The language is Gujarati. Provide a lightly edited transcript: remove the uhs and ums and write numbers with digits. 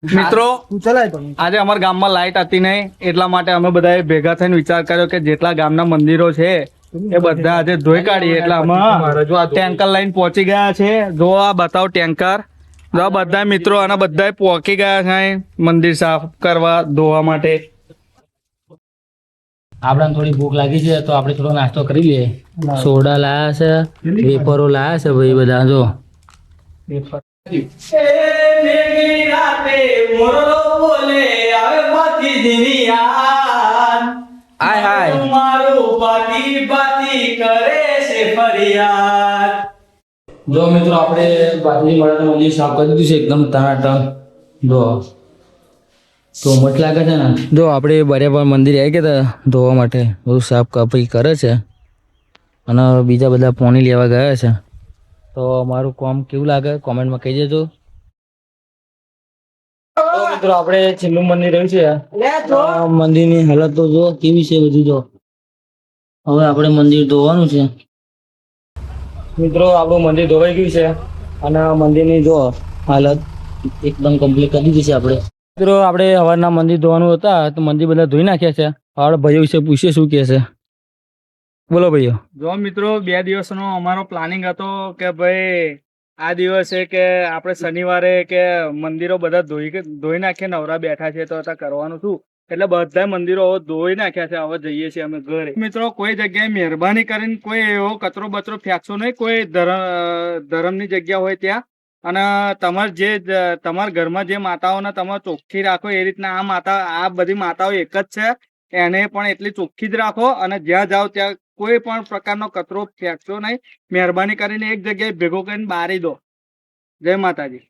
મિત્રો આજે અમારા ગામમાં લાઈટ હતી નહીં એટલા માટે અમે બધાએ ભેગા થઈને વિચાર કર્યો કે જેટલા ગામના મંદિરો છે એ બધા આજે ધોઈ કાઢીએ એટલે અમે ટેન્કર લઈને પહોંચી ગયા છે. જો આ બતાવો ટેન્કર, જો આ બધા મિત્રો અને બધા પહોંચી ગયા છે મંદિર સાફ કરવા ધોવા માટે. આપણે થોડી ભૂખ લાગી છે તો આપણે થોડો નાસ્તો કરી લઈએ. સોડા લાયા છે, વેફરો લાયા છે ભાઈ બધા. જો જો મિત્રો આપણે બાજરી માળાનું મંદિર સાફ કરી દીધું છે એકદમ ટનાટન. જો તો મત લાગે છે ને. જો આપણે બરાબર મંદિર આવી ગયા હતા ધોવા માટે, બધું સાફ કપી કરે છે અને બીજા બધા પાણી લેવા ગયા છે. તો મારું કામ કેવું લાગે કોમેન્ટમાં કહી દેજો. તો મિત્રો આપણે છેલ્લું મંદિર રહ્યું છે. આ મંદિરની હાલત તો જો કેવી છે બધું. જો હવે આપણે મંદિર ધોવાનું છે. મિત્રો આપણું મંદિર ધોવાઈ ગયું છે અને મંદિરની જો હાલત એકદમ કમ્પ્લીટ કરી દીધી છે આપણે. મિત્રો આપણે હવારના મંદિર ધોવાનું હતા તો મંદિર બધા ધોઈ નાખ્યા છે. હવે ભાઈઓ વિશે પૂછીએ શું કહે છે. બોલો ભાઈઓ. જો મિત્રો 2 દિવસનો અમારો પ્લાનિંગ હતો કે ભાઈ આ દિવસે કે આપણે શનિવારે કે મંદિરો બધા ધોઈ નાખીએ, નવરા બેઠા છે તો અત્યારે કરવાનું શું એટલે બધા મંદિરો ધોઈ નાખ્યા છે. હવે જઈએ છીએ અમે ઘરે. મિત્રો કોઈ જગ્યાએ મહેરબાની કરીને કોઈ એવો કચરો બચરો ફેંકશો નહીં, કોઈ ધર્મની જગ્યા હોય ત્યાં. અને તમારા ઘરમાં જે માતાઓને તમે ચોખ્ખી રાખો એ રીતના આ બધી માતાઓ એક જ છે, એને પણ એટલી ચોખ્ખી જ રાખો. અને જ્યાં જાઓ ત્યાં કોઈ પણ પ્રકારનો કચરો ફેંકશો નહીં. મહેરબાની કરીને એક જગ્યાએ ભેગો કરીને બારી દો. જય માતાજી.